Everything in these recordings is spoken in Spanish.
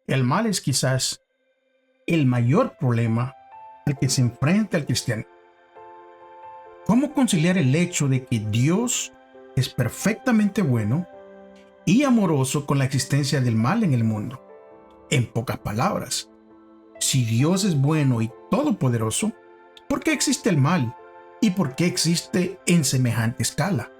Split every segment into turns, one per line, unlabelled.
El mal es quizás el mayor problema al que se enfrenta el cristiano. ¿Cómo conciliar el hecho de que Dios es perfectamente bueno y amoroso con la existencia del mal en el mundo? En pocas palabras, si Dios es bueno y todopoderoso, ¿por qué existe el mal? ¿Y por qué existe en semejante escala?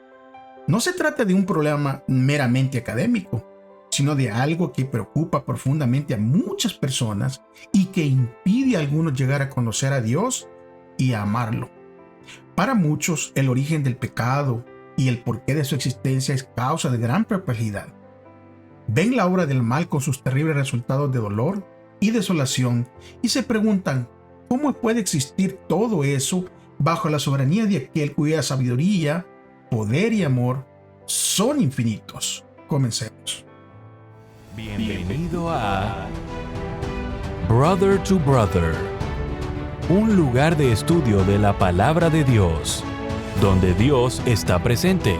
No se trata de un problema meramente académico, sino de algo que preocupa profundamente a muchas personas y que impide a algunos llegar a conocer a Dios y a amarlo. Para muchos, el origen del pecado y el porqué de su existencia es causa de gran perplejidad. Ven la obra del mal con sus terribles resultados de dolor y desolación y se preguntan, ¿cómo puede existir todo eso bajo la soberanía de aquel cuya sabiduría, poder y amor son infinitos? Comencemos.
Bienvenido a Brother to Brother, un lugar de estudio de la palabra de Dios, donde Dios está presente,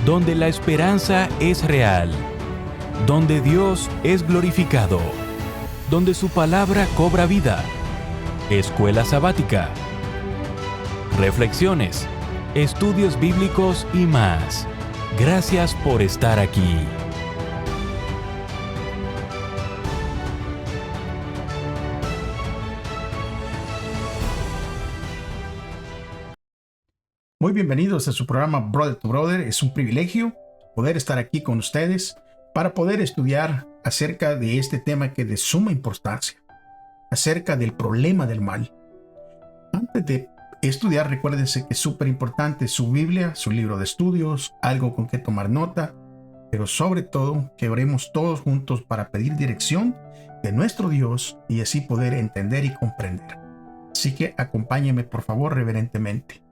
donde la esperanza es real, donde Dios es glorificado, donde su palabra cobra vida. Escuela sabática, reflexiones, estudios bíblicos y más. Gracias por estar aquí.
Muy bienvenidos a su programa Brother to Brother. Es un privilegio poder estar aquí con ustedes para poder estudiar acerca de este tema que es de suma importancia, acerca del problema del mal. Antes de estudiar, recuérdense que es súper importante su Biblia, su libro de estudios, algo con que tomar nota, pero sobre todo que oremos todos juntos para pedir dirección de nuestro Dios y así poder entender y comprender. Así que acompáñenme por favor reverentemente.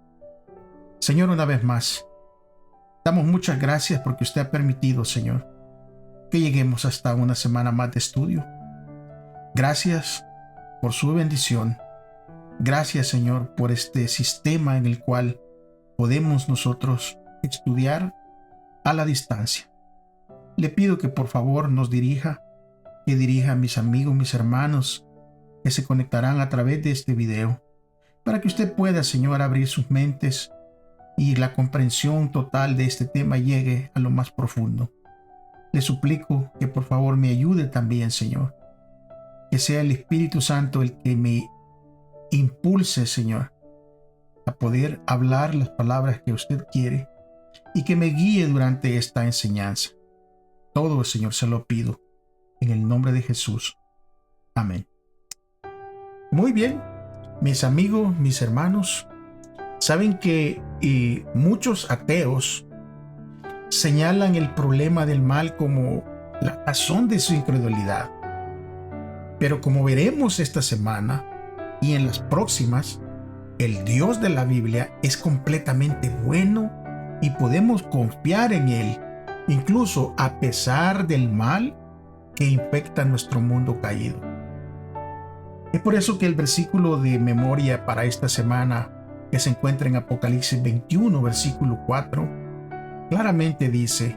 Señor, una vez más, damos muchas gracias porque usted ha permitido, Señor, que lleguemos hasta una semana más de estudio. Gracias por su bendición. Gracias, Señor, por este sistema en el cual podemos nosotros estudiar a la distancia. Le pido que por favor nos dirija, que dirija a mis amigos, mis hermanos que se conectarán a través de este video, para que usted pueda, Señor, abrir sus mentes y la comprensión total de este tema llegue a lo más profundo. Le suplico que por favor me ayude también, Señor. Que sea el Espíritu Santo el que me impulse, Señor, a poder hablar las palabras que usted quiere y que me guíe durante esta enseñanza. Todo, Señor, se lo pido en el nombre de Jesús. Amén. Muy bien, mis amigos, mis hermanos, saben que muchos ateos señalan el problema del mal como la razón de su incredulidad. Pero como veremos esta semana y en las próximas, el Dios de la Biblia es completamente bueno y podemos confiar en Él, incluso a pesar del mal que infecta nuestro mundo caído. Es por eso que el versículo de memoria para esta semana, que se encuentra en Apocalipsis 21, versículo 4, claramente dice: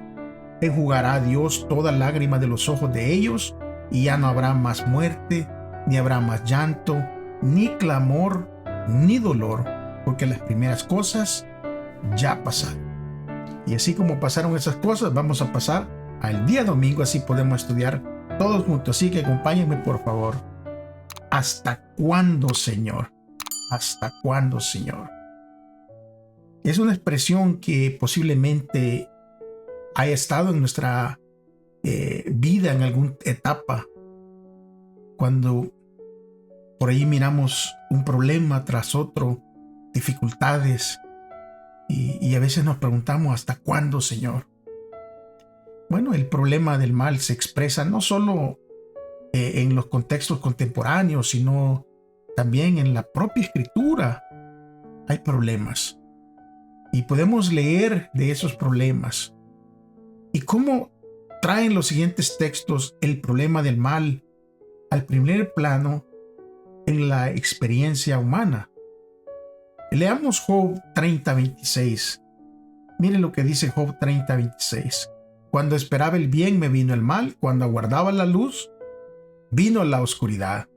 enjugará Dios toda lágrima de los ojos de ellos, y ya no habrá más muerte, ni habrá más llanto, ni clamor, ni dolor, porque las primeras cosas ya pasaron. Y así como pasaron esas cosas, vamos a pasar al día domingo, así podemos estudiar todos juntos. Así que acompáñenme por favor. ¿Hasta cuándo, Señor? ¿Hasta cuándo, Señor? Es una expresión que posiblemente haya estado en nuestra vida en alguna etapa, cuando por ahí miramos un problema tras otro, dificultades, y a veces nos preguntamos ¿hasta cuándo, Señor? Bueno, el problema del mal se expresa no solo en los contextos contemporáneos, sino también en la propia Escritura. Hay problemas y podemos leer de esos problemas y cómo traen los siguientes textos el problema del mal al primer plano en la experiencia humana. Leamos Job 30:26. Miren lo que dice Job 30:26. Cuando esperaba el bien me vino el mal, cuando aguardaba la luz vino la oscuridad.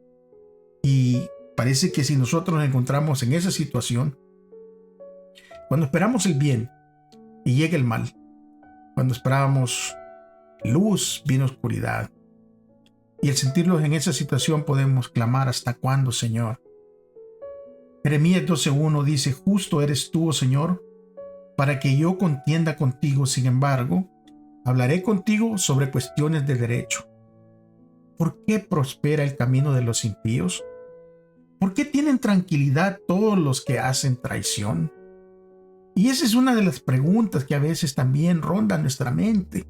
Y parece que si nosotros nos encontramos en esa situación, cuando esperamos el bien y llega el mal, cuando esperábamos luz, vino oscuridad. Y al sentirlos en esa situación podemos clamar: ¿hasta cuándo, Señor? Jeremías 12:1 dice: justo eres tú, oh Señor, para que yo contienda contigo. Sin embargo, hablaré contigo sobre cuestiones de derecho. ¿Por qué prospera el camino de los impíos? ¿Por qué tienen tranquilidad todos los que hacen traición? Y esa es una de las preguntas que a veces también ronda nuestra mente.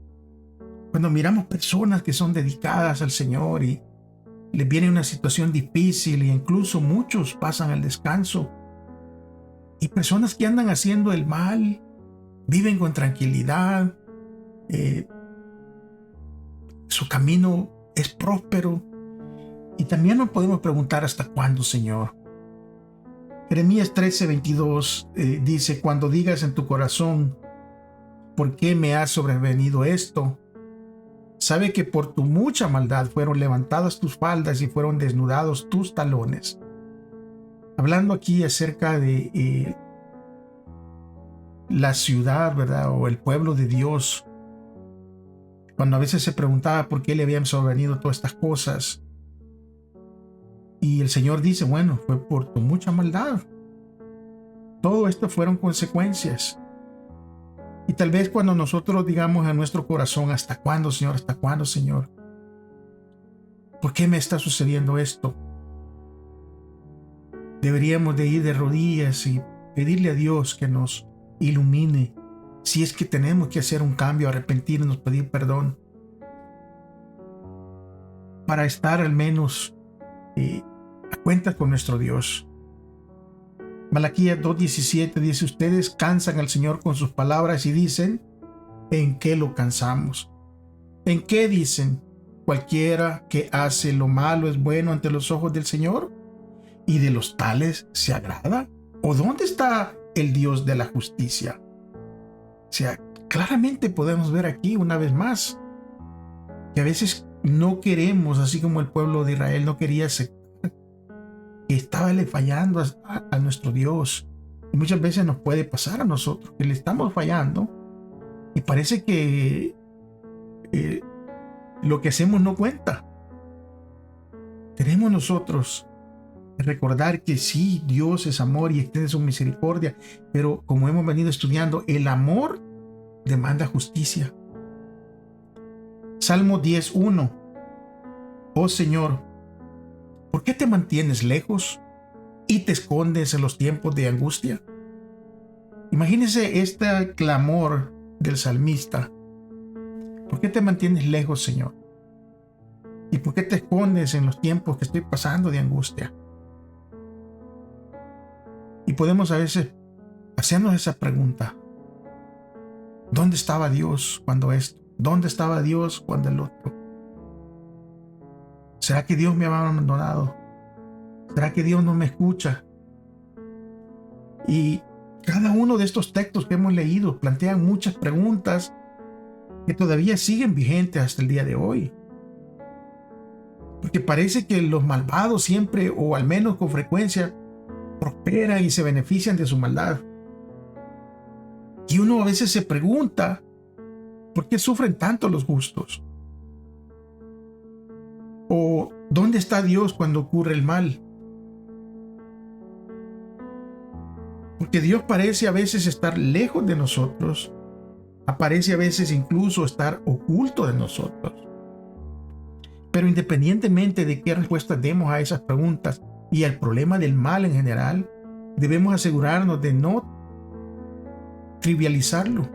Cuando miramos personas que son dedicadas al Señor y les viene una situación difícil, e incluso muchos pasan al descanso, y personas que andan haciendo el mal, viven con tranquilidad, su camino es próspero, y también nos podemos preguntar: ¿hasta cuándo, Señor? Jeremías 13:22 dice: cuando digas en tu corazón: ¿por qué me ha sobrevenido esto? Sabe que por tu mucha maldad fueron levantadas tus faldas y fueron desnudados tus talones. Hablando aquí acerca de la ciudad, ¿verdad? O el pueblo de Dios. Cuando a veces se preguntaba por qué le habían sobrevenido todas estas cosas. Y el Señor dice: bueno, fue por tu mucha maldad. Todo esto fueron consecuencias. Y tal vez cuando nosotros digamos en nuestro corazón: ¿hasta cuándo, Señor? ¿Hasta cuándo, Señor? ¿Por qué me está sucediendo esto? Deberíamos de ir de rodillas y pedirle a Dios que nos ilumine. Si es que tenemos que hacer un cambio, arrepentirnos, pedir perdón, para estar al menos a cuentas con nuestro Dios. Malaquías 2:17 dice: ustedes cansan al Señor con sus palabras y dicen: ¿en qué lo cansamos? ¿En qué dicen? Cualquiera que hace lo malo es bueno ante los ojos del Señor, y de los tales se agrada. ¿O dónde está el Dios de la justicia? O sea, claramente podemos ver aquí una vez más que a veces no queremos, así como el pueblo de Israel no quería aceptar que estaba le fallando a nuestro Dios. Y muchas veces nos puede pasar a nosotros que le estamos fallando y parece que lo que hacemos no cuenta. Tenemos nosotros que recordar que sí, Dios es amor y extiende su misericordia, pero como hemos venido estudiando, el amor demanda justicia. Salmo 10:1: oh Señor, ¿por qué te mantienes lejos y te escondes en los tiempos de angustia? Imagínese este clamor del salmista: ¿por qué te mantienes lejos, Señor? ¿Y por qué te escondes en los tiempos que estoy pasando de angustia? Y podemos a veces hacernos esa pregunta: ¿dónde estaba Dios cuando esto? ¿Dónde estaba Dios cuando el otro? ¿Será que Dios me ha abandonado? ¿Será que Dios no me escucha? Y cada uno de estos textos que hemos leído plantean muchas preguntas que todavía siguen vigentes hasta el día de hoy. Porque parece que los malvados siempre, o al menos con frecuencia, prosperan y se benefician de su maldad. Y uno a veces se pregunta: ¿por qué sufren tanto los justos? ¿O dónde está Dios cuando ocurre el mal? Porque Dios parece a veces estar lejos de nosotros, aparece a veces incluso estar oculto de nosotros. Pero independientemente de qué respuesta demos a esas preguntas y al problema del mal en general, debemos asegurarnos de no trivializarlo.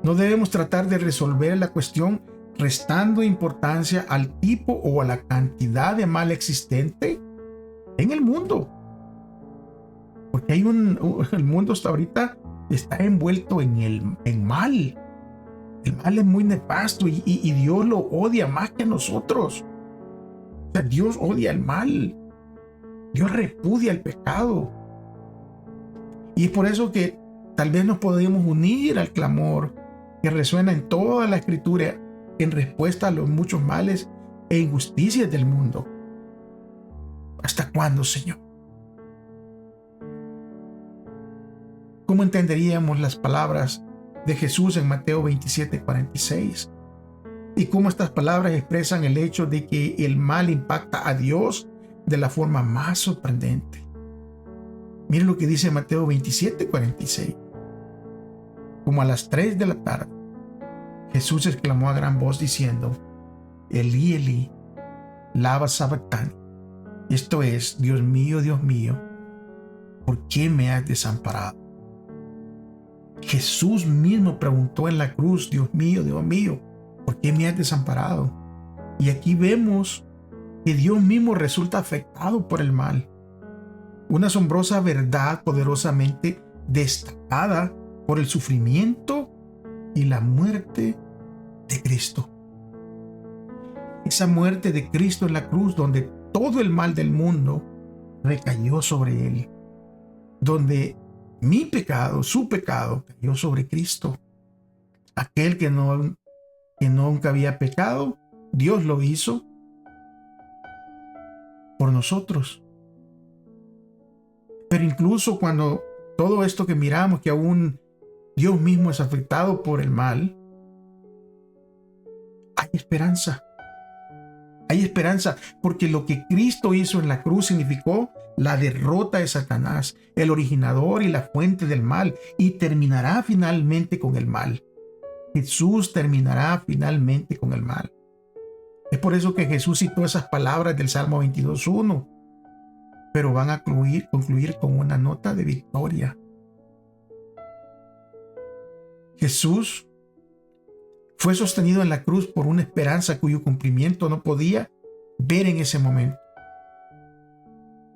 No debemos tratar de resolver la cuestión restando importancia al tipo o a la cantidad de mal existente en el mundo. Porque el mundo hasta ahorita está envuelto en mal. El mal es muy nefasto y Dios lo odia más que a nosotros. O sea, Dios odia el mal. Dios repudia el pecado. Y es por eso que tal vez nos podemos unir al clamor que resuena en toda la Escritura en respuesta a los muchos males e injusticias del mundo. ¿Hasta cuándo, Señor? ¿Cómo entenderíamos las palabras de Jesús en Mateo 27:46? Y cómo estas palabras expresan el hecho de que el mal impacta a Dios de la forma más sorprendente. Miren lo que dice Mateo 27:46. Como a las 3 de la tarde, Jesús exclamó a gran voz diciendo: Elí, Elí, lama sabactani. Esto es: Dios mío, ¿por qué me has desamparado? Jesús mismo preguntó en la cruz: Dios mío, ¿por qué me has desamparado? Y aquí vemos que Dios mismo resulta afectado por el mal. Una asombrosa verdad poderosamente destacada por el sufrimiento y la muerte de Cristo. Esa muerte de Cristo en la cruz, donde todo el mal del mundo recayó sobre él, donde mi pecado, su pecado, cayó sobre Cristo. Aquel que nunca había pecado, Dios lo hizo por nosotros. Pero incluso cuando todo esto que miramos, que aún Dios mismo es afectado por el mal, hay esperanza. Hay esperanza porque lo que Cristo hizo en la cruz significó la derrota de Satanás, el originador y la fuente del mal, y terminará finalmente con el mal. Jesús terminará finalmente con el mal. Es por eso que Jesús citó esas palabras del Salmo 22:1, pero van a concluir con una nota de victoria. Jesús fue sostenido en la cruz por una esperanza cuyo cumplimiento no podía ver en ese momento.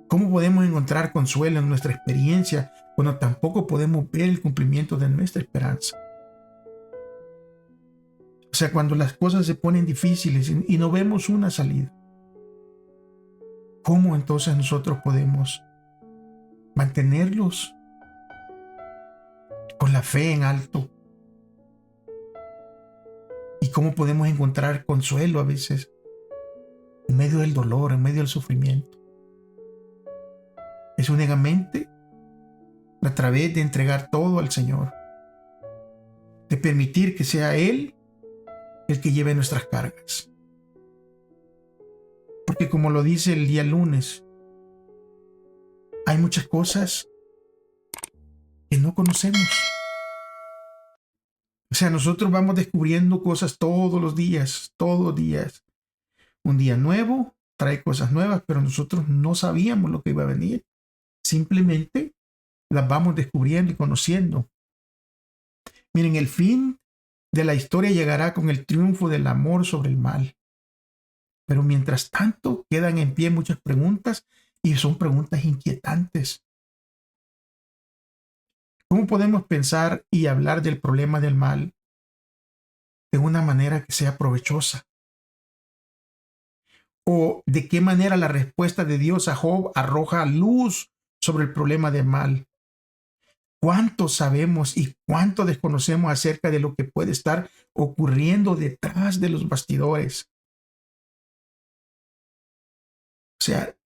¿Cómo podemos encontrar consuelo en nuestra experiencia cuando tampoco podemos ver el cumplimiento de nuestra esperanza? O sea, cuando las cosas se ponen difíciles y no vemos una salida, ¿cómo entonces nosotros podemos mantenerlos con la fe en alto? ¿Y cómo podemos encontrar consuelo a veces en medio del dolor, en medio del sufrimiento? Es únicamente a través de entregar todo al Señor, de permitir que sea Él el que lleve nuestras cargas. Porque como lo dice el día lunes, hay muchas cosas que no conocemos. O sea, nosotros vamos descubriendo cosas todos los días. Un día nuevo trae cosas nuevas, pero nosotros no sabíamos lo que iba a venir. Simplemente las vamos descubriendo y conociendo. Miren, el fin de la historia llegará con el triunfo del amor sobre el mal. Pero mientras tanto, quedan en pie muchas preguntas y son preguntas inquietantes. ¿Cómo podemos pensar y hablar del problema del mal de una manera que sea provechosa? ¿O de qué manera la respuesta de Dios a Job arroja luz sobre el problema del mal? ¿Cuánto sabemos y cuánto desconocemos acerca de lo que puede estar ocurriendo detrás de los bastidores? O sea,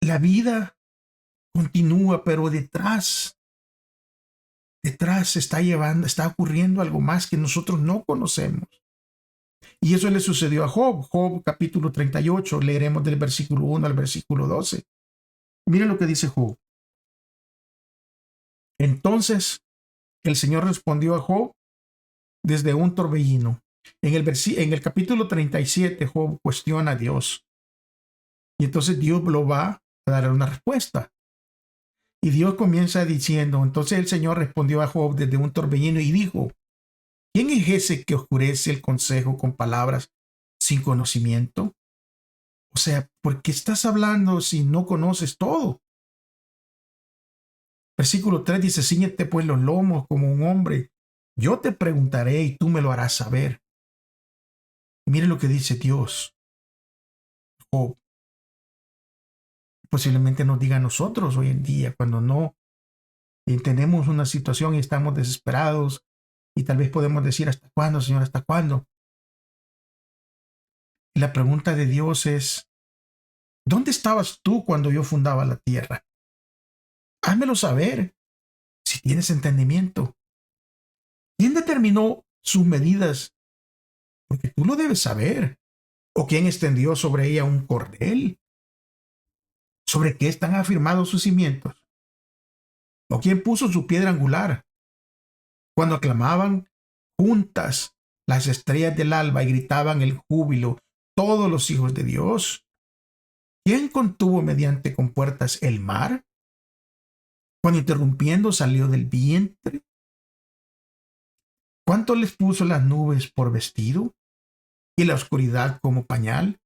la vida continúa, pero detrás está ocurriendo algo más que nosotros no conocemos. Y eso le sucedió a Job. Job capítulo 38, leeremos del versículo 1 al versículo 12. Miren lo que dice Job. Entonces el Señor respondió a Job desde un torbellino. En el capítulo 37, Job cuestiona a Dios. Y entonces Dios lo va a dar una respuesta. Y Dios comienza diciendo, entonces el Señor respondió a Job desde un torbellino y dijo, ¿quién es ese que oscurece el consejo con palabras sin conocimiento? O sea, ¿por qué estás hablando si no conoces todo? Versículo 3 dice, cíñete pues los lomos como un hombre. Yo te preguntaré y tú me lo harás saber. Mire lo que dice Dios. Job. Posiblemente nos diga a nosotros hoy en día cuando no tenemos una situación y estamos desesperados y tal vez podemos decir, ¿hasta cuándo, Señor? ¿Hasta cuándo? Y la pregunta de Dios es, ¿dónde estabas tú cuando yo fundaba la tierra? Házmelo saber si tienes entendimiento. ¿Quién determinó sus medidas? Porque tú lo debes saber. ¿O quién extendió sobre ella un cordel? ¿Sobre qué están afirmados sus cimientos? ¿O quién puso su piedra angular? Cuando aclamaban juntas las estrellas del alba y gritaban el júbilo todos los hijos de Dios. ¿Quién contuvo mediante compuertas el mar? Cuando interrumpiendo salió del vientre. ¿Cuánto les puso las nubes por vestido y la oscuridad como pañal?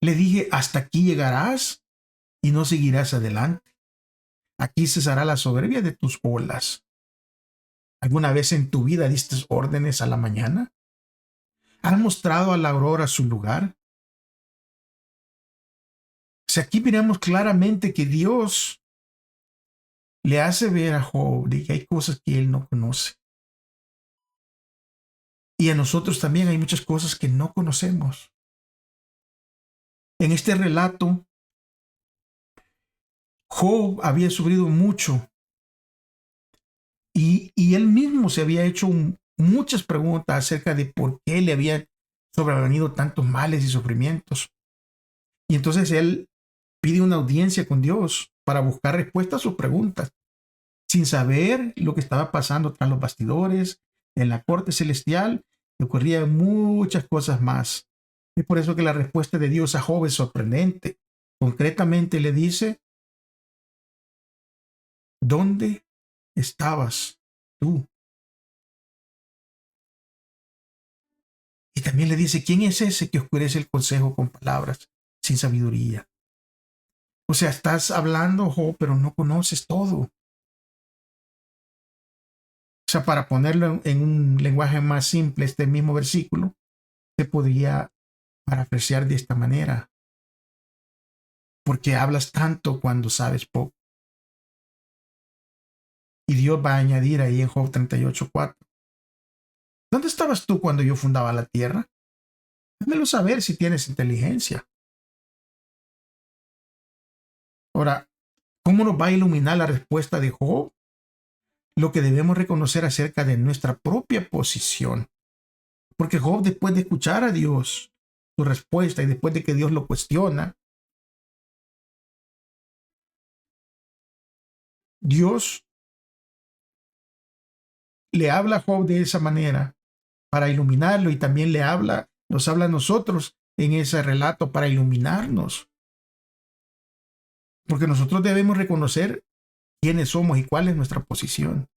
Le dije, hasta aquí llegarás y no seguirás adelante. Aquí cesará la soberbia de tus olas. ¿Alguna vez en tu vida diste órdenes a la mañana? ¿Has mostrado a la aurora su lugar? Si aquí miramos claramente que Dios le hace ver a Job de que hay cosas que él no conoce. Y a nosotros también hay muchas cosas que no conocemos. En este relato, Job había sufrido mucho y él mismo se había hecho muchas preguntas acerca de por qué le habían sobrevenido tantos males y sufrimientos. Y entonces él pide una audiencia con Dios para buscar respuestas a sus preguntas, sin saber lo que estaba pasando tras los bastidores, en la corte celestial, y ocurrían muchas cosas más. Es por eso que la respuesta de Dios a Job es sorprendente. Concretamente le dice, ¿dónde estabas tú? Y también le dice, ¿quién es ese que oscurece el consejo con palabras sin sabiduría? O sea, estás hablando, Job, pero no conoces todo. O sea, para ponerlo en un lenguaje más simple, este mismo versículo se podría parafrasear de esta manera. Porque hablas tanto cuando sabes poco. Y Dios va a añadir ahí en Job 38:4. ¿Dónde estabas tú cuando yo fundaba la tierra? Démelo saber si tienes inteligencia. Ahora, ¿cómo nos va a iluminar la respuesta de Job? Lo que debemos reconocer acerca de nuestra propia posición. Porque Job, después de escuchar a Dios, su respuesta, y después de que Dios lo cuestiona, Dios le habla a Job de esa manera para iluminarlo y también nos habla a nosotros en ese relato para iluminarnos. Porque nosotros debemos reconocer quiénes somos y cuál es nuestra posición.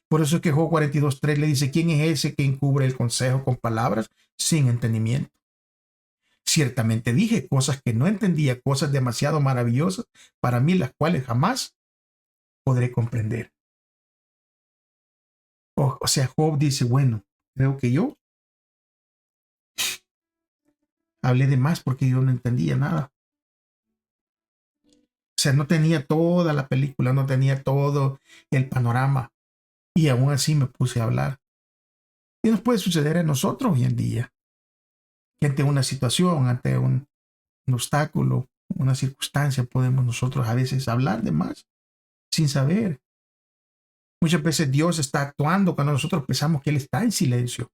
Por eso es que Job 42:3 le dice, ¿quién es ese que encubre el consejo con palabras sin entendimiento? Ciertamente dije cosas que no entendía, cosas demasiado maravillosas para mí, las cuales jamás podré comprender. O sea, Job dice, bueno, creo que yo hablé de más porque yo no entendía nada. O sea, no tenía toda la película, no tenía todo el panorama. Y aún así me puse a hablar. Y nos puede suceder a nosotros hoy en día. Que ante una situación, ante un obstáculo, una circunstancia, podemos nosotros a veces hablar de más sin saber. Muchas veces Dios está actuando cuando nosotros pensamos que Él está en silencio.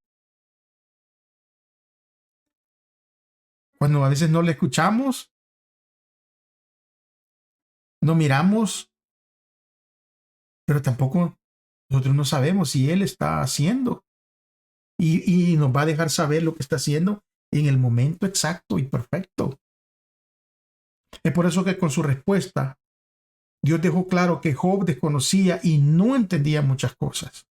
Cuando a veces no le escuchamos, no miramos, pero tampoco nosotros no sabemos si Él está haciendo. Y nos va a dejar saber lo que está haciendo en el momento exacto y perfecto. Es por eso que con su respuesta, Dios dejó claro que Job desconocía y no entendía muchas cosas.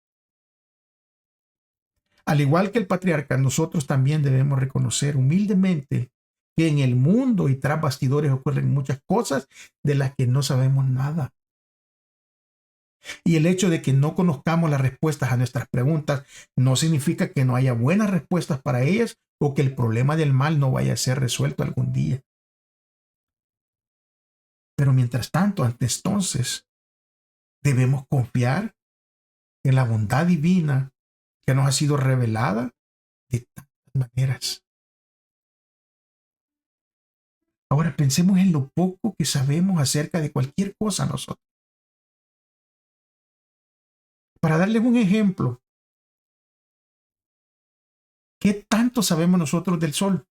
Al igual que el patriarca, nosotros también debemos reconocer humildemente que en el mundo y tras bastidores ocurren muchas cosas de las que no sabemos nada. Y el hecho de que no conozcamos las respuestas a nuestras preguntas no significa que no haya buenas respuestas para ellas o que el problema del mal no vaya a ser resuelto algún día. Pero mientras tanto, ante entonces, debemos confiar en la bondad divina que nos ha sido revelada de tantas maneras. Ahora pensemos en lo poco que sabemos acerca de cualquier cosa nosotros. Para darles un ejemplo, ¿qué tanto sabemos nosotros del sol?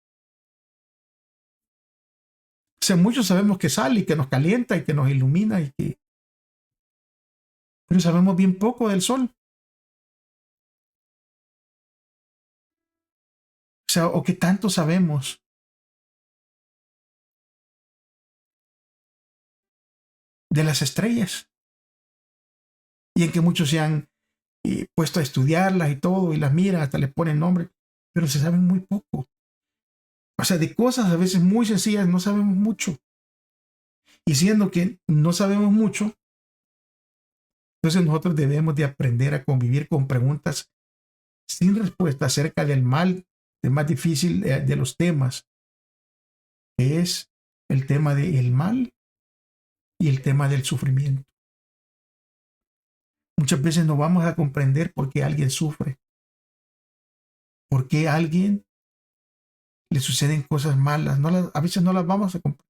O sea, muchos sabemos que sale y que nos calienta y que nos ilumina pero sabemos bien poco del sol. O sea, ¿o qué tanto sabemos de las estrellas? Y en que muchos se han puesto a estudiarlas y todo, y las miran, hasta les ponen nombre, pero se saben muy poco. O sea, de cosas a veces muy sencillas no sabemos mucho. Y siendo que no sabemos mucho, entonces nosotros debemos de aprender a convivir con preguntas sin respuesta acerca del mal, el más difícil de los temas, que es el tema del mal y el tema del sufrimiento. Muchas veces no vamos a comprender por qué alguien sufre, por qué a alguien le suceden cosas malas. A veces no las vamos a comprender.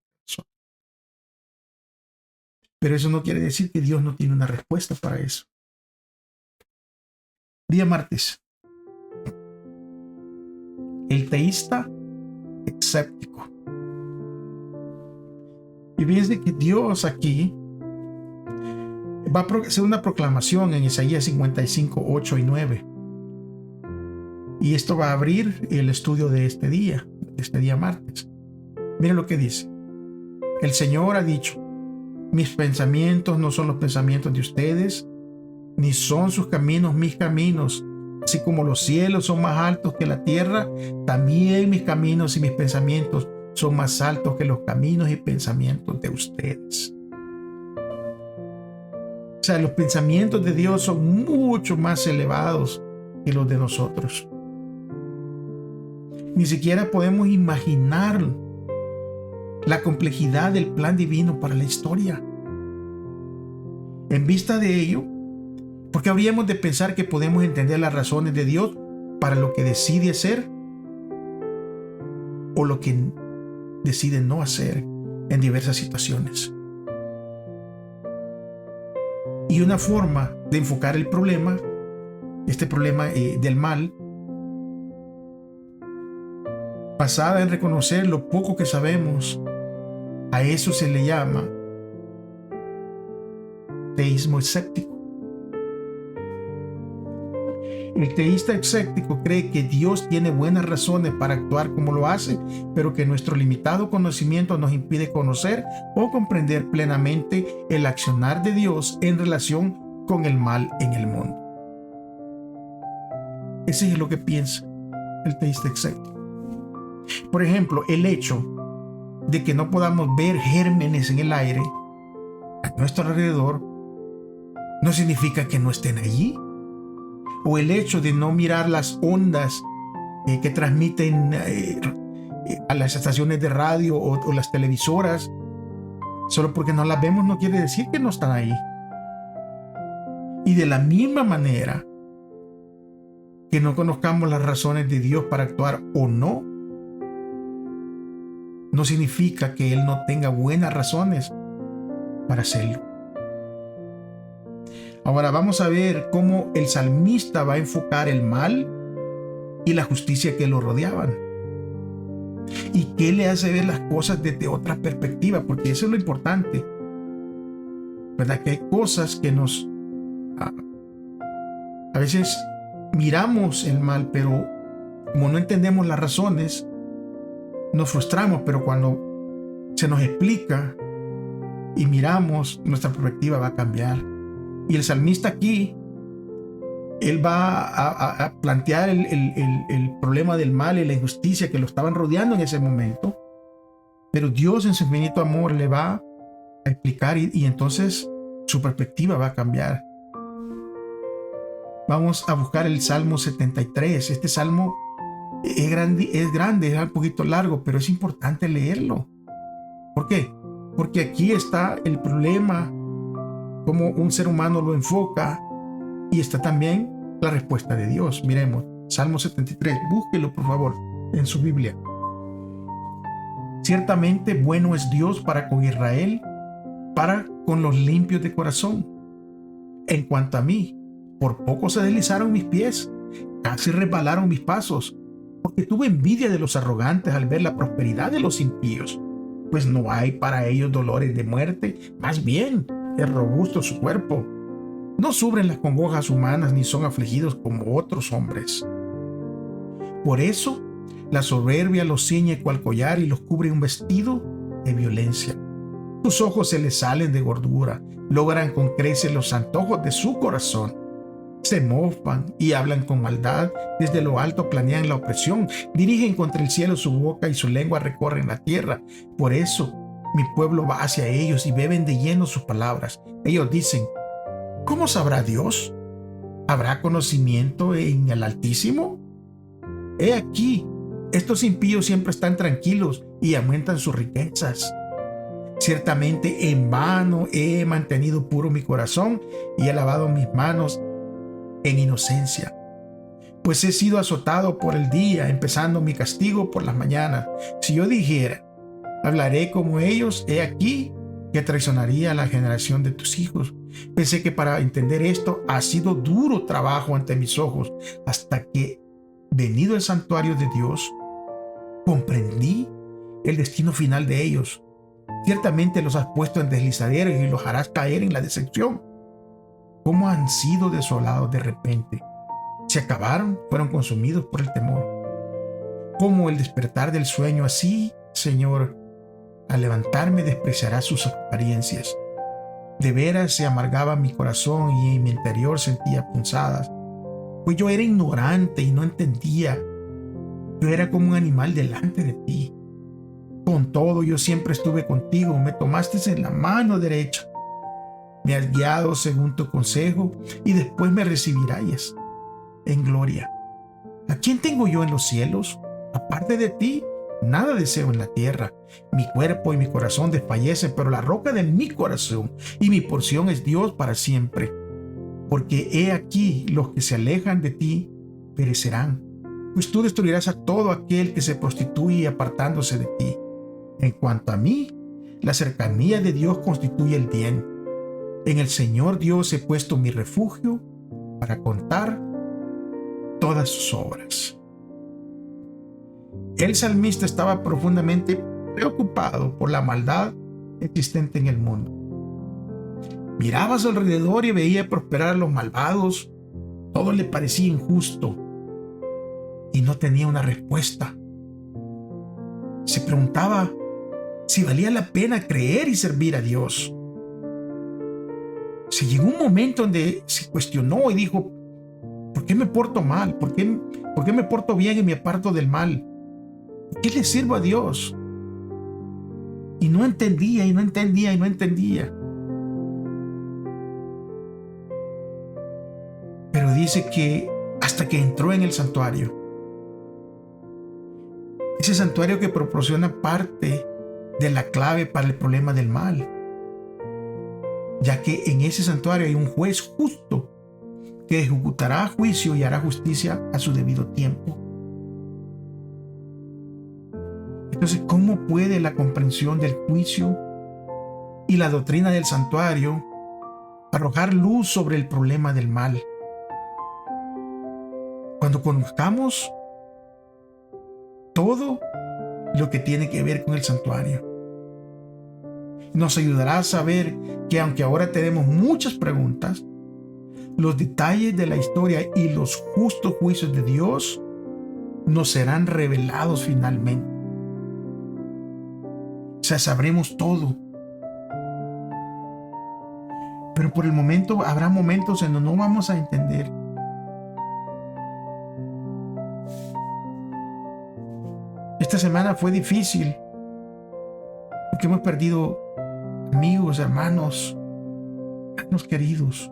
Pero eso no quiere decir que Dios no tiene una respuesta para eso. Día martes. El teísta escéptico. Y fíjense que Dios aquí va a hacer una proclamación en Isaías 55, 8 y 9. Y esto va a abrir el estudio de este día martes. Miren lo que dice. El Señor ha dicho: mis pensamientos no son los pensamientos de ustedes, ni son sus caminos mis caminos. Así como los cielos son más altos que la tierra, también mis caminos y mis pensamientos son más altos que los caminos y pensamientos de ustedes. O sea, los pensamientos de Dios son mucho más elevados que los de nosotros. Ni siquiera podemos imaginar la complejidad del plan divino para la historia. En vista de ello, ¿por qué habríamos de pensar que podemos entender las razones de Dios para lo que decide hacer o lo que decide no hacer en diversas situaciones? Y una forma de enfocar el problema, este problema del mal, basada en reconocer lo poco que sabemos, a eso se le llama teísmo escéptico. El teísta escéptico cree que Dios tiene buenas razones para actuar como lo hace, pero que nuestro limitado conocimiento nos impide conocer o comprender plenamente el accionar de Dios en relación con el mal en el mundo. Ese es lo que piensa el teísta escéptico. Por ejemplo, el hecho de que no podamos ver gérmenes en el aire a nuestro alrededor no significa que no estén allí. O el hecho de no mirar las ondas que transmiten a las estaciones de radio o las televisoras, solo porque no las vemos no quiere decir que no están ahí. Y de la misma manera que no conozcamos las razones de Dios para actuar o no, no significa que Él no tenga buenas razones para hacerlo. Ahora vamos a ver cómo el salmista va a enfocar el mal y la justicia que lo rodeaban. Y qué le hace ver las cosas desde otra perspectiva, porque eso es lo importante. ¿Verdad? Que hay cosas que a veces miramos el mal, pero como no entendemos las razones, nos frustramos, pero cuando se nos explica y miramos, nuestra perspectiva va a cambiar. Y el salmista aquí, él va a plantear el problema del mal y la injusticia que lo estaban rodeando en ese momento, pero Dios en su infinito amor le va a explicar y entonces su perspectiva va a cambiar. Vamos a buscar el Salmo 73. Este salmo es grande, es un poquito largo, pero es importante leerlo. ¿Por qué? Porque aquí está el problema, cómo un ser humano lo enfoca, y está también la respuesta de Dios. Miremos, Salmo 73, búsquelo por favor en su Biblia. Ciertamente bueno es Dios para con Israel, para con los limpios de corazón. En cuanto a mí, por poco se deslizaron mis pies, casi resbalaron mis pasos, porque tuve envidia de los arrogantes al ver la prosperidad de los impíos, pues no hay para ellos dolores de muerte, más bien es robusto su cuerpo. No sufren las congojas humanas ni son afligidos como otros hombres. Por eso, la soberbia los ciñe cual collar y los cubre un vestido de violencia. Sus ojos se les salen de gordura, logran con creces los antojos de su corazón. Se mofan y hablan con maldad, desde lo alto planean la opresión, dirigen contra el cielo su boca y su lengua recorren la tierra. Por eso, mi pueblo va hacia ellos y beben de lleno sus palabras. Ellos dicen: ¿cómo sabrá Dios? ¿Habrá conocimiento en el Altísimo? He aquí, estos impíos siempre están tranquilos y aumentan sus riquezas. Ciertamente en vano he mantenido puro mi corazón y he lavado mis manos en inocencia. Pues he sido azotado por el día, empezando mi castigo por las mañanas. Si yo dijera: hablaré como ellos, he aquí que traicionaría a la generación de tus hijos. Pensé que para entender esto ha sido duro trabajo ante mis ojos, hasta que, venido el santuario de Dios, comprendí el destino final de ellos. Ciertamente los has puesto en deslizaderos y los harás caer en la decepción. ¿Cómo han sido desolados de repente? Se acabaron, fueron consumidos por el temor. Como el despertar del sueño, así, Señor, al levantarme despreciará sus apariencias. De veras se amargaba mi corazón y en mi interior sentía punzadas, pues yo era ignorante y no entendía. Yo era como un animal delante de ti. Con todo, yo siempre estuve contigo, me tomaste en la mano derecha. Me has guiado según tu consejo y después me recibirás en gloria. ¿A quién tengo yo en los cielos? Aparte de ti, nada deseo en la tierra. Mi cuerpo y mi corazón desfallecen, pero la roca de mi corazón y mi porción es Dios para siempre. Porque he aquí, los que se alejan de ti perecerán, pues tú destruirás a todo aquel que se prostituye apartándose de ti. En cuanto a mí, la cercanía de Dios constituye el bien. En el Señor Dios he puesto mi refugio para contar todas sus obras. El salmista estaba profundamente preocupado por la maldad existente en el mundo. Miraba a su alrededor y veía prosperar a los malvados. Todo le parecía injusto y no tenía una respuesta. Se preguntaba si valía la pena creer y servir a Dios. Se llegó un momento donde se cuestionó y dijo: ¿por qué me porto mal? ¿Por qué me porto bien y me aparto del mal? ¿Por qué le sirvo a Dios? Y no entendía. Pero dice que hasta que entró en el santuario, ese santuario que proporciona parte de la clave para el problema del mal, ya que en ese santuario hay un juez justo que ejecutará juicio y hará justicia a su debido tiempo. Entonces, ¿cómo puede la comprensión del juicio y la doctrina del santuario arrojar luz sobre el problema del mal? Cuando conozcamos todo lo que tiene que ver con el santuario, nos ayudará a saber que aunque ahora tenemos muchas preguntas, los detalles de la historia y los justos juicios de Dios nos serán revelados finalmente. O sea, sabremos todo. Pero por el momento habrá momentos en donde no vamos a entender. Esta semana fue difícil porque hemos perdido amigos, hermanos queridos.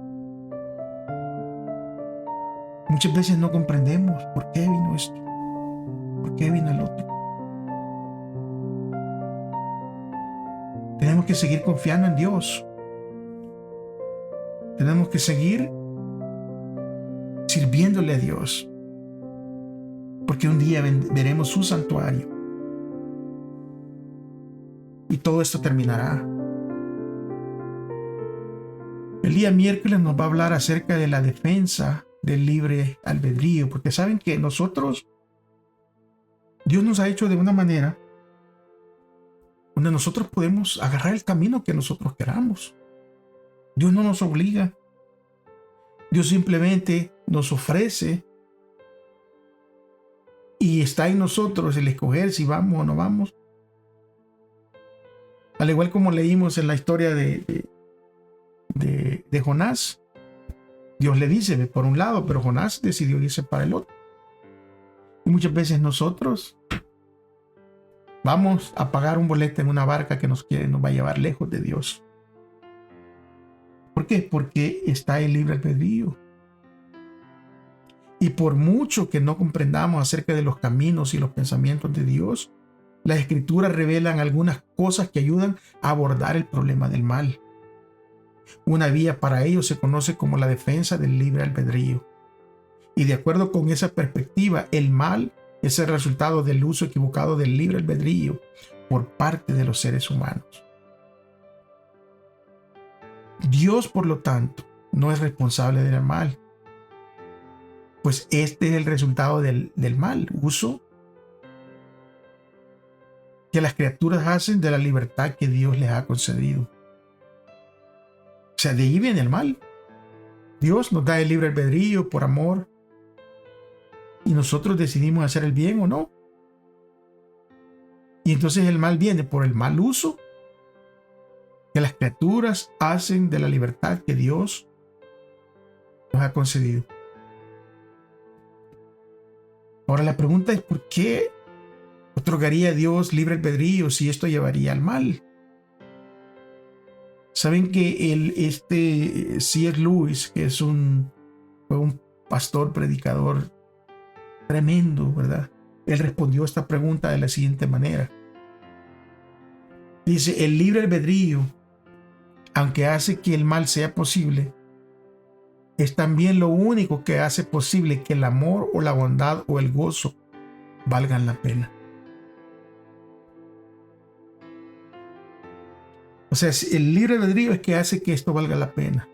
Muchas veces no comprendemos por qué vino esto, por qué vino el otro. Tenemos que seguir confiando en Dios. Tenemos que seguir sirviéndole a Dios, porque un día veremos su santuario. y todo esto terminará. El día miércoles nos va a hablar acerca de la defensa del libre albedrío, porque saben que Dios nos ha hecho de una manera donde nosotros podemos agarrar el camino que nosotros queramos. Dios no nos obliga. Dios simplemente nos ofrece y está en nosotros el escoger si vamos o no vamos. Al igual como leímos en la historia de Jonás, Dios le dice, ve por un lado, pero Jonás decidió irse para el otro. Y muchas veces nosotros vamos a pagar un boleto en una barca que nos va a llevar lejos de Dios. ¿Por qué? Porque está el libre albedrío. Y por mucho que no comprendamos acerca de los caminos y los pensamientos de Dios, las Escrituras revelan algunas cosas que ayudan a abordar el problema del mal. Una vía para ello se conoce como la defensa del libre albedrío. Y de acuerdo con esa perspectiva, el mal es el resultado del uso equivocado del libre albedrío por parte de los seres humanos. Dios, por lo tanto, no es responsable del mal, pues este es el resultado del mal uso que las criaturas hacen de la libertad que Dios les ha concedido. O sea, de ahí viene el mal. Dios nos da el libre albedrío por amor y nosotros decidimos hacer el bien o no. Y entonces el mal viene por el mal uso que las criaturas hacen de la libertad que Dios nos ha concedido. Ahora la pregunta es ¿por qué otorgaría a Dios libre albedrío si esto llevaría al mal? Saben que C.S. Lewis, que fue un pastor predicador tremendo, ¿verdad? Él respondió a esta pregunta de la siguiente manera. Dice, el libre albedrío, aunque hace que el mal sea posible, es también lo único que hace posible que el amor o la bondad o el gozo valgan la pena. O sea, el libre albedrío es que hace que esto valga la pena.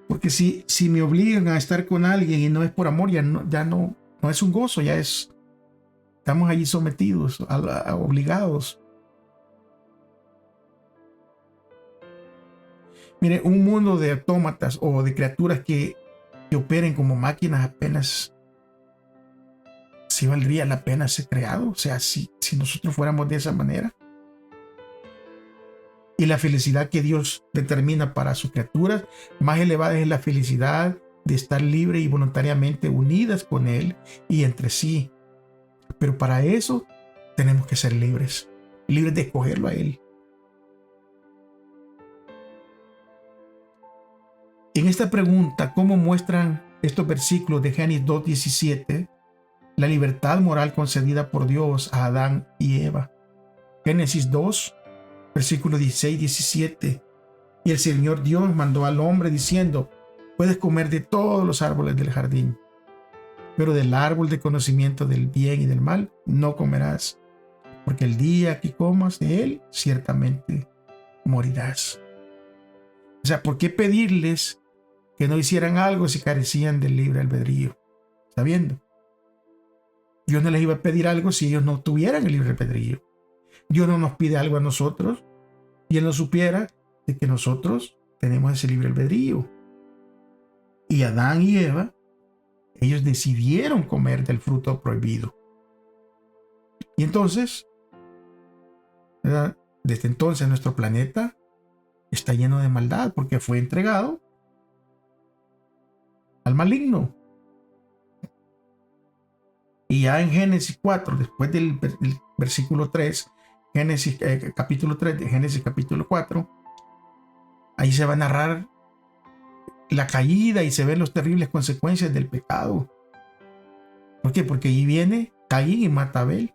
Porque si me obligan a estar con alguien y no es por amor, ya no es un gozo, estamos allí sometidos, obligados. Mire, un mundo de autómatas o de criaturas que operen como máquinas apenas si valdría la pena ser creado. O sea, si nosotros fuéramos de esa manera. Y la felicidad que Dios determina para sus criaturas, más elevada es la felicidad de estar libre y voluntariamente unidas con Él y entre sí. Pero para eso tenemos que ser libres de escogerlo a Él. En esta pregunta, ¿cómo muestran estos versículos de Génesis 2:17 la libertad moral concedida por Dios a Adán y Eva? Génesis 2, versículos 16 y 17. Y el Señor Dios mandó al hombre diciendo, puedes comer de todos los árboles del jardín, pero del árbol de conocimiento del bien y del mal no comerás, porque el día que comas de él, ciertamente morirás. O sea, ¿por qué pedirles que no hicieran algo si carecían del libre albedrío? ¿Está viendo? Dios no les iba a pedir algo si ellos no tuvieran el libre albedrío. Dios no nos pide algo a nosotros y Él no supiera de que nosotros tenemos ese libre albedrío. Y Adán y Eva, ellos decidieron comer del fruto prohibido. Y entonces, ¿verdad? Desde entonces nuestro planeta está lleno de maldad porque fue entregado al maligno. Y ya en Génesis 4, después del versículo 3, capítulo 3 de Génesis capítulo 4, ahí se va a narrar la caída y se ven las terribles consecuencias del pecado. ¿Por qué? Porque ahí viene Caín y mata a Abel,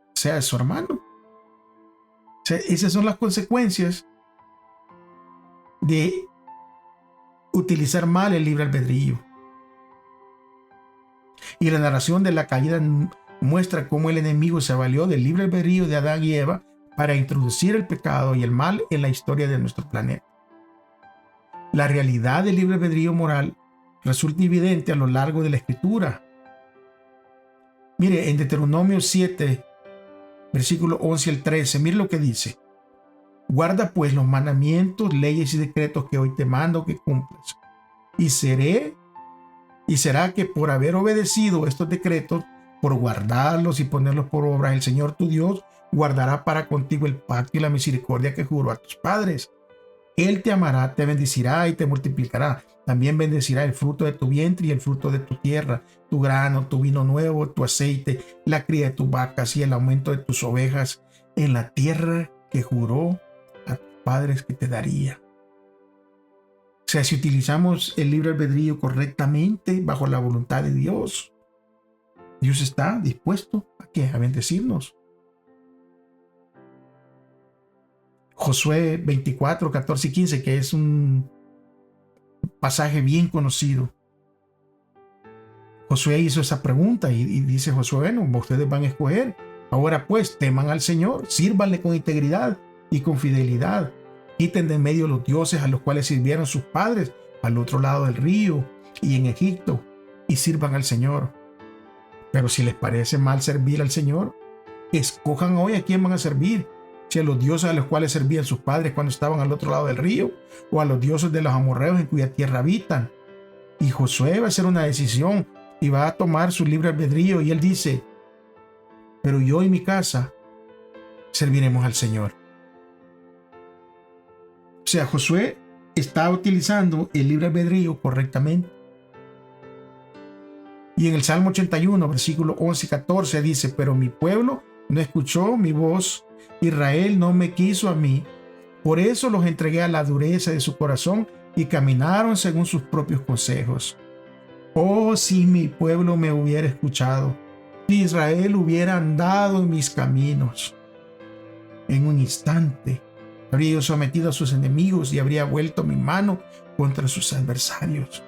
o sea, su hermano. O sea, esas son las consecuencias de utilizar mal el libre albedrío. Y la narración de la caída muestra cómo el enemigo se valió del libre albedrío de Adán y Eva para introducir el pecado y el mal en la historia de nuestro planeta. La realidad del libre albedrío moral resulta evidente a lo largo de la Escritura. Mire, en Deuteronomio 7, versículo 11 al 13, mire lo que dice. Guarda pues los mandamientos, leyes y decretos que hoy te mando que cumplas. Y será que por haber obedecido estos decretos, por guardarlos y ponerlos por obra, el Señor tu Dios guardará para contigo el pacto y la misericordia que juró a tus padres. Él te amará, te bendecirá y te multiplicará. También bendecirá el fruto de tu vientre y el fruto de tu tierra, tu grano, tu vino nuevo, tu aceite, la cría de tus vacas y el aumento de tus ovejas en la tierra que juró a tus padres que te daría. O sea, si utilizamos el libre albedrío correctamente bajo la voluntad de Dios, Dios está dispuesto ¿a qué? A bendecirnos. Josué 24, 14 y 15, que es un pasaje bien conocido. Josué hizo esa pregunta y dice Josué, bueno, ustedes van a escoger. Ahora pues, teman al Señor, sírvanle con integridad y con fidelidad. Quiten de en medio los dioses a los cuales sirvieron sus padres al otro lado del río y en Egipto, y sirvan al Señor. Pero si les parece mal servir al Señor, escojan hoy a quién van a servir. Si a los dioses a los cuales servían sus padres cuando estaban al otro lado del río, o a los dioses de los amorreos en cuya tierra habitan. Y Josué va a hacer una decisión y va a tomar su libre albedrío, y él dice, pero yo y mi casa serviremos al Señor. O sea, Josué está utilizando el libre albedrío correctamente. Y en el Salmo 81, versículo 11 y 14 dice, pero mi pueblo no escuchó mi voz, Israel no me quiso a mí, por eso los entregué a la dureza de su corazón y caminaron según sus propios consejos. Oh, si mi pueblo me hubiera escuchado, si Israel hubiera andado en mis caminos. En un instante habría yo sometido a sus enemigos y habría vuelto mi mano contra sus adversarios.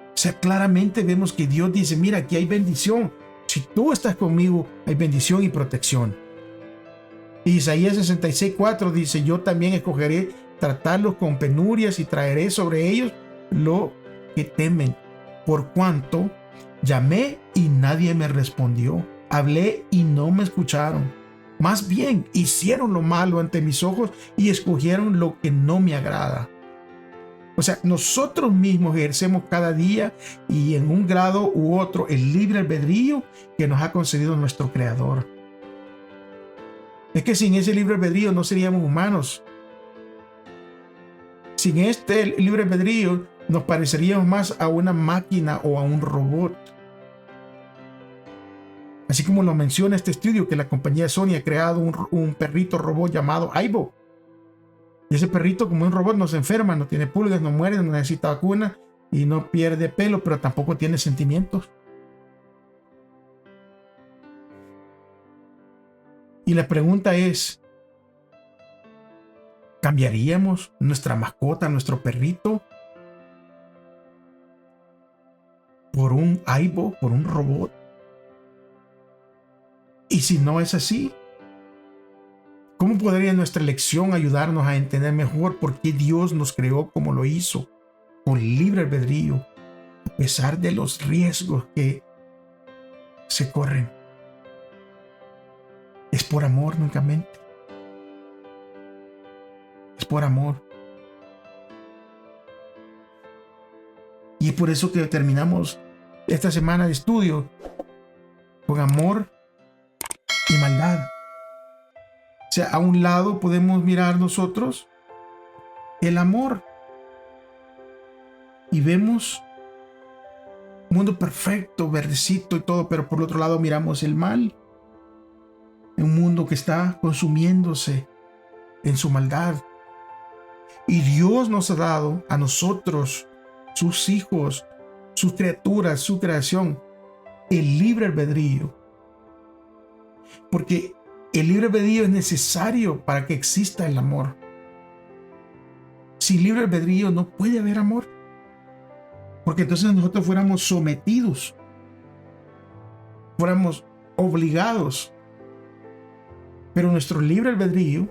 O sea, claramente vemos que Dios dice, mira, aquí hay bendición. Si tú estás conmigo, hay bendición y protección. Isaías 66:4 dice, yo también escogeré tratarlos con penurias y traeré sobre ellos lo que temen. Por cuanto llamé y nadie me respondió. Hablé y no me escucharon. Más bien, hicieron lo malo ante mis ojos y escogieron lo que no me agrada. O sea, nosotros mismos ejercemos cada día y en un grado u otro el libre albedrío que nos ha concedido nuestro Creador. Es que sin ese libre albedrío no seríamos humanos. Sin este libre albedrío nos pareceríamos más a una máquina o a un robot. Así como lo menciona este estudio que la compañía Sony ha creado un perrito robot llamado Aibo. Y ese perrito, como un robot, no se enferma, no tiene pulgas, no muere, no necesita vacuna y no pierde pelo, pero tampoco tiene sentimientos. Y la pregunta es, ¿cambiaríamos nuestra mascota, nuestro perrito, por un Aibo, por un robot? Y si no es así, ¿cómo podría nuestra elección ayudarnos a entender mejor por qué Dios nos creó como lo hizo, con libre albedrío, a pesar de los riesgos que se corren? Es por amor únicamente. Es por amor. Y es por eso que terminamos esta semana de estudio con amor y maldad. O sea, a un lado podemos mirar nosotros el amor y vemos un mundo perfecto, verdecito y todo, pero por el otro lado miramos el mal, un mundo que está consumiéndose en su maldad. Y Dios nos ha dado a nosotros, sus hijos, sus criaturas, su creación, el libre albedrío. Porque el libre albedrío es necesario para que exista el amor. Sin libre albedrío no puede haber amor. Porque entonces nosotros fuéramos sometidos, fuéramos obligados Pero nuestro libre albedrío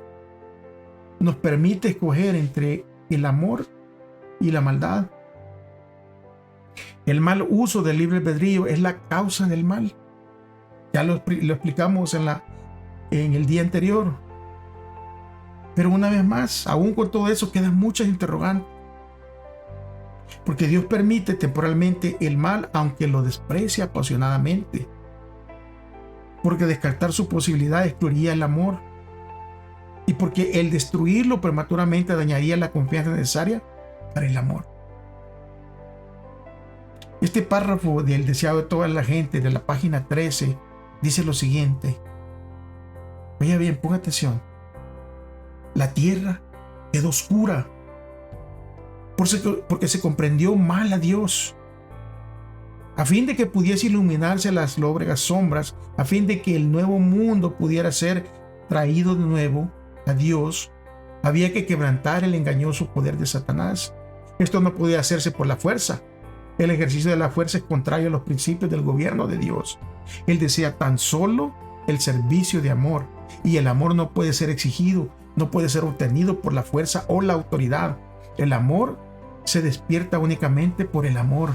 nos permite escoger entre el amor y la maldad. El mal uso del libre albedrío es la causa del mal. Ya lo explicamos en el día anterior. Pero una vez más, aún con todo eso, quedan muchas interrogantes. Porque Dios permite temporalmente el mal, aunque lo desprecia apasionadamente. Porque descartar su posibilidad excluiría el amor. Y porque el destruirlo prematuramente dañaría la confianza necesaria para el amor. Este párrafo del deseado de toda la gente, de la página 13, dice lo siguiente. Oiga bien, ponga atención. La tierra quedó oscura porque se comprendió mal a Dios. A fin de que pudiese iluminarse las lóbregas sombras, a fin de que el nuevo mundo pudiera ser traído de nuevo a Dios, había que quebrantar el engañoso poder de Satanás. Esto no podía hacerse por la fuerza. El ejercicio de la fuerza es contrario a los principios del gobierno de Dios. Él desea tan solo el servicio de amor, y el amor no puede ser exigido, no puede ser obtenido por la fuerza o la autoridad. El amor se despierta únicamente por el amor.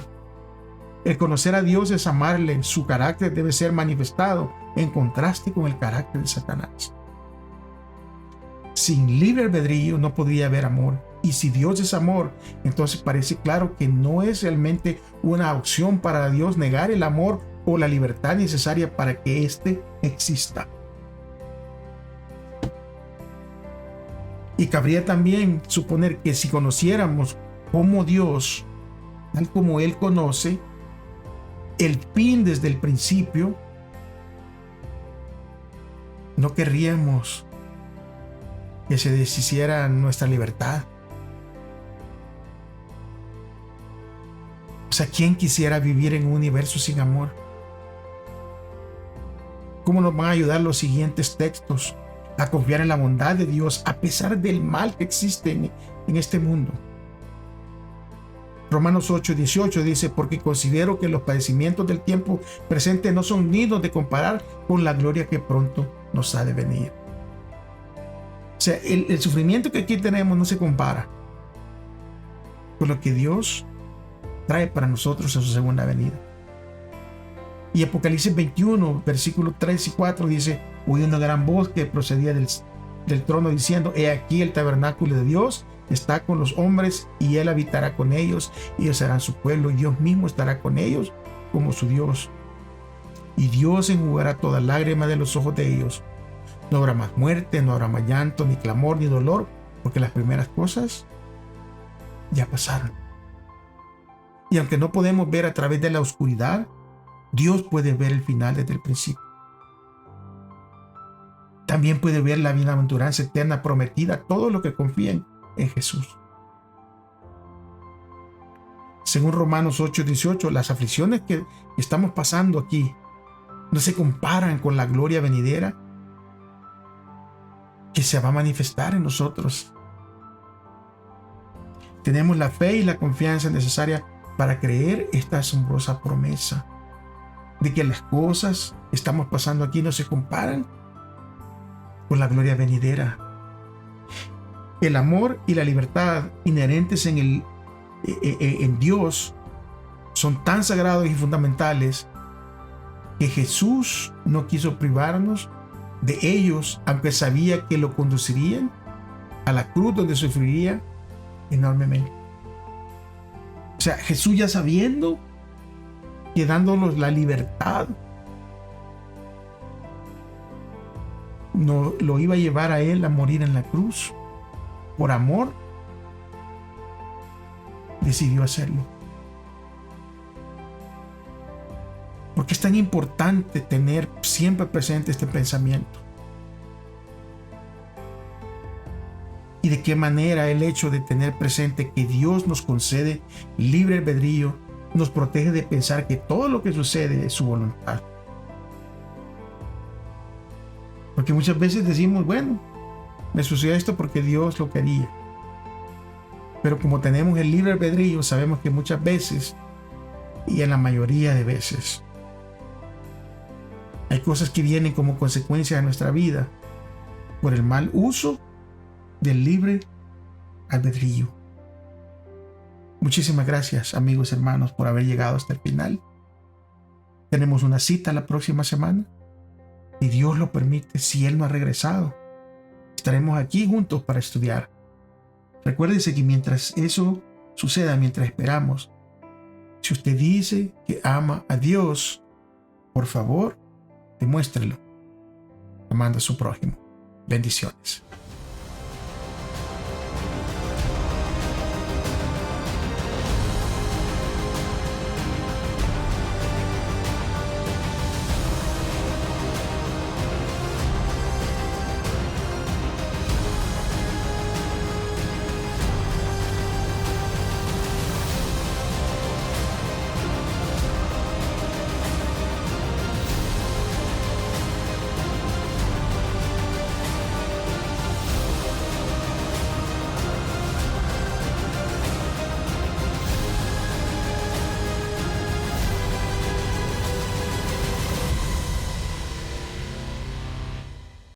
El conocer a Dios es amarle. Su carácter debe ser manifestado en contraste con el carácter de Satanás. Sin libre albedrío no podría haber amor. Y si Dios es amor, entonces parece claro que no es realmente una opción para Dios negar el amor o la libertad necesaria para que éste exista. Y cabría también suponer que si conociéramos como Dios, tal como Él conoce, el fin desde el principio, no querríamos que se deshiciera nuestra libertad. O sea, ¿quién quisiera vivir en un universo sin amor? ¿Cómo nos van a ayudar los siguientes textos a confiar en la bondad de Dios a pesar del mal que existe en este mundo? Romanos 8:18 dice, porque considero que los padecimientos del tiempo presente no son dignos de comparar con la gloria que pronto nos ha de venir. O sea, el sufrimiento que aquí tenemos no se compara con lo que Dios trae para nosotros en su segunda venida. Y Apocalipsis 21, versículos 3 y 4 dice, oí una gran voz que procedía del trono diciendo, he aquí el tabernáculo de Dios está con los hombres y Él habitará con ellos y ellos serán su pueblo y Dios mismo estará con ellos como su Dios. Y Dios enjugará toda lágrima de los ojos de ellos. No habrá más muerte, no habrá más llanto, ni clamor, ni dolor, porque las primeras cosas ya pasaron. Y aunque no podemos ver a través de la oscuridad, Dios puede ver el final desde el principio. También puede ver la bienaventuranza eterna prometida a todos los que confían en Jesús. Según Romanos 8:18, las aflicciones que estamos pasando aquí no se comparan con la gloria venidera que se va a manifestar en nosotros. Tenemos la fe y la confianza necesaria para creer esta asombrosa promesa de que las cosas que estamos pasando aquí no se comparan con la gloria venidera. El amor y la libertad inherentes en Dios son tan sagrados y fundamentales que Jesús no quiso privarnos de ellos, aunque sabía que lo conducirían a la cruz donde sufriría enormemente. O sea, Jesús ya sabiendo que dándonos la libertad no lo iba a llevar a Él a morir en la cruz, por amor decidió hacerlo. Porque es tan importante tener siempre presente este pensamiento. Y de qué manera el hecho de tener presente que Dios nos concede libre albedrío nos protege de pensar que todo lo que sucede es su voluntad. Porque muchas veces decimos, bueno, me sucedió esto porque Dios lo quería. Pero como tenemos el libre albedrío, sabemos que muchas veces, y en la mayoría de veces, hay cosas que vienen como consecuencia de nuestra vida por el mal uso del libre albedrío. Muchísimas gracias, amigos y hermanos, por haber llegado hasta el final. Tenemos una cita la próxima semana. Si Dios lo permite, si Él no ha regresado, estaremos aquí juntos para estudiar. Recuérdese que mientras eso suceda, mientras esperamos, si usted dice que ama a Dios, por favor, demuéstrelo amando a su prójimo. Bendiciones.